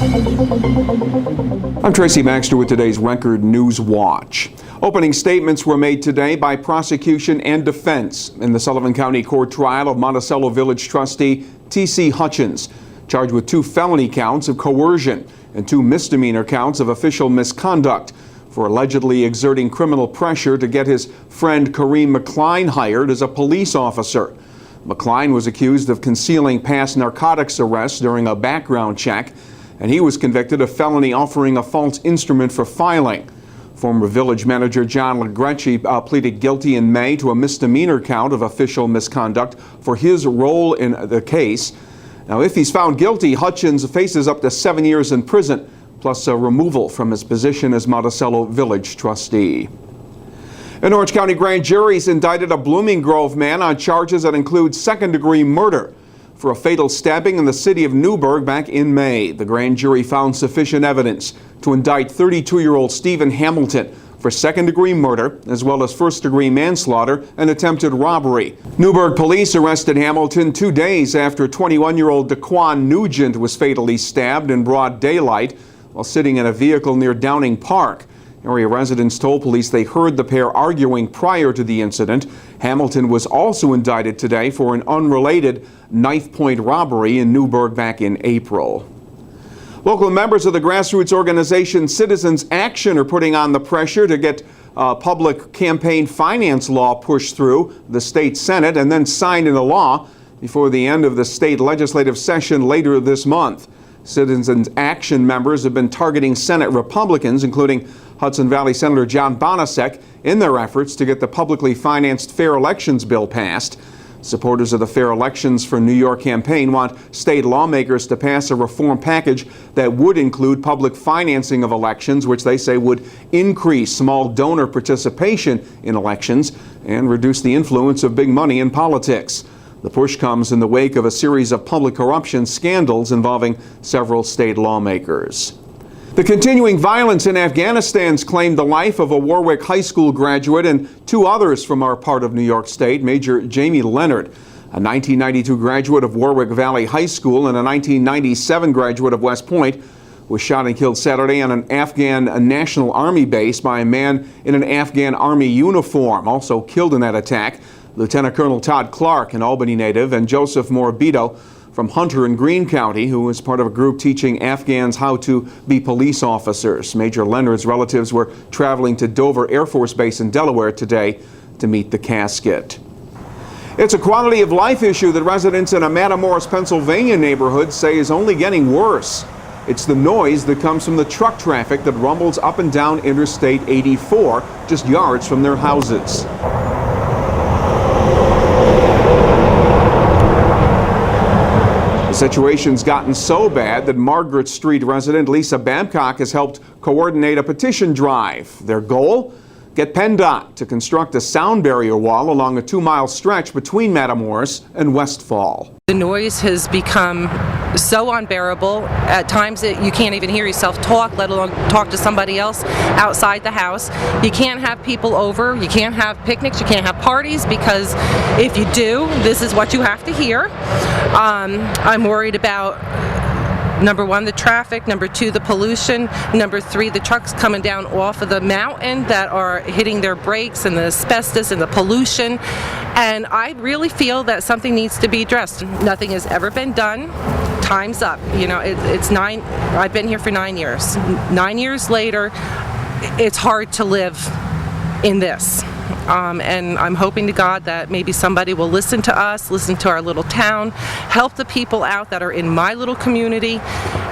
I'm Tracy Baxter with today's Record Newswatch. Opening statements were made today by prosecution and defense in the Sullivan County Court trial of Monticello Village trustee T.C. Hutchins, charged with 2 felony counts of coercion and 2 misdemeanor counts of official misconduct for allegedly exerting criminal pressure to get his friend Kareem McCline hired as a police officer. McCline was accused of concealing past narcotics arrests during a background check, and he was convicted of felony offering a false instrument for filing. Former village manager John Legrecci pleaded guilty in May to a misdemeanor count of official misconduct for his role in the case. Now, if he's found guilty, Hutchins faces up to 7 years in prison, plus a removal from his position as Monticello Village trustee. An Orange County grand jury's indicted a Blooming Grove man on charges that include second-degree murder for a fatal stabbing in the city of Newburgh back in May. The grand jury found sufficient evidence to indict 32-year-old Stephen Hamilton for second-degree murder, as well as first-degree manslaughter and attempted robbery. Newburgh police arrested Hamilton 2 days after 21-year-old Daquan Nugent was fatally stabbed in broad daylight while sitting in a vehicle near Downing Park. Area residents told police they heard the pair arguing prior to the incident. Hamilton was also indicted today for an unrelated knife-point robbery in Newburgh back in April. Local members of the grassroots organization Citizens Action are putting on the pressure to get public campaign finance law pushed through the state Senate and then signed into law before the end of the state legislative session later this month. Citizens Action members have been targeting Senate Republicans, including Hudson Valley Senator John Bonasek, in their efforts to get the publicly financed Fair Elections bill passed. Supporters of the Fair Elections for New York campaign want state lawmakers to pass a reform package that would include public financing of elections, which they say would increase small donor participation in elections and reduce the influence of big money in politics. The push comes in the wake of a series of public corruption scandals involving several state lawmakers. The continuing violence in Afghanistan's claimed the life of a Warwick High School graduate and 2 others from our part of New York State. Major Jamie Leonard, a 1992 graduate of Warwick Valley High School and a 1997 graduate of West Point, was shot and killed Saturday on an Afghan National Army base by a man in an Afghan Army uniform. Also killed in that attack, Lieutenant Colonel Todd Clark, an Albany native, and Joseph Morbido from Hunter and Greene County, who was part of a group teaching Afghans how to be police officers. Major Leonard's relatives were traveling to Dover Air Force Base in Delaware today to meet the casket. It's a quality of life issue that residents in a Matamoras, Pennsylvania neighborhood say is only getting worse. It's the noise that comes from the truck traffic that rumbles up and down Interstate 84, just yards from their houses. The situation's gotten so bad that Margaret Street resident Lisa Babcock has helped coordinate a petition drive. Their goal? Get PennDOT to construct a sound barrier wall along a 2-mile stretch between Matamoras and Westfall. The noise has become so unbearable. At times you can't even hear yourself talk, let alone talk to somebody else outside the house. You can't have people over, you can't have picnics, you can't have parties, because if you do, this is what you have to hear. I'm worried about, number 1, the traffic, number 2, the pollution, number 3, the trucks coming down off of the mountain that are hitting their brakes, and the asbestos and the pollution. And I really feel that something needs to be addressed. Nothing has ever been done. Time's up. You know, I've been here for 9 years. 9 years later, it's hard to live in this. And I'm hoping to God that maybe somebody will listen to us, listen to our little town, help the people out that are in my little community,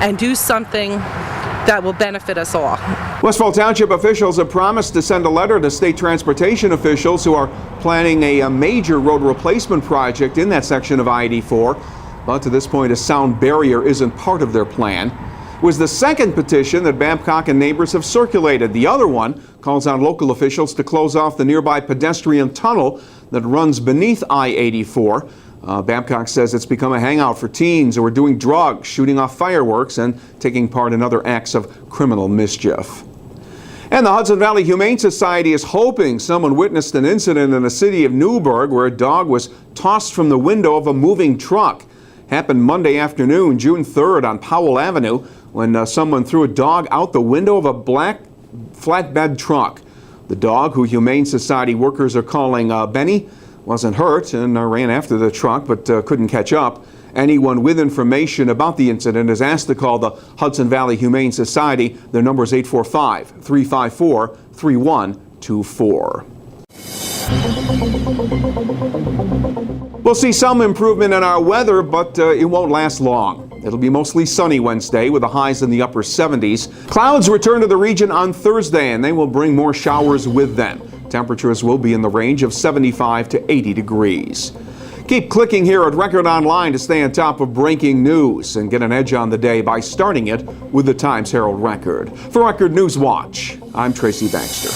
and do something that will benefit us all. Westfall Township officials have promised to send a letter to state transportation officials who are planning a major road replacement project in that section of I-84. But to this point, a sound barrier isn't part of their plan. It was the second petition that Babcock and neighbors have circulated. The other one calls on local officials to close off the nearby pedestrian tunnel that runs beneath I-84. Babcock says it's become a hangout for teens who are doing drugs, shooting off fireworks, and taking part in other acts of criminal mischief. And the Hudson Valley Humane Society is hoping someone witnessed an incident in the city of Newburgh where a dog was tossed from the window of a moving truck. happened Monday afternoon, June 3rd on Powell Avenue, when someone threw a dog out the window of a black flatbed truck. The dog, who Humane Society workers are calling Benny, wasn't hurt and ran after the truck but couldn't catch up. Anyone with information about the incident is asked to call the Hudson Valley Humane Society. Their number is 845-354-3124. We'll see some improvement in our weather, but it won't last long. It'll be mostly sunny Wednesday with the highs in the upper 70s. Clouds return to the region on Thursday, and they will bring more showers with them. Temperatures will be in the range of 75 to 80 degrees. Keep clicking here at Record Online to stay on top of breaking news and get an edge on the day by starting it with the Times-Herald Record. For Record Newswatch, I'm Tracy Baxter.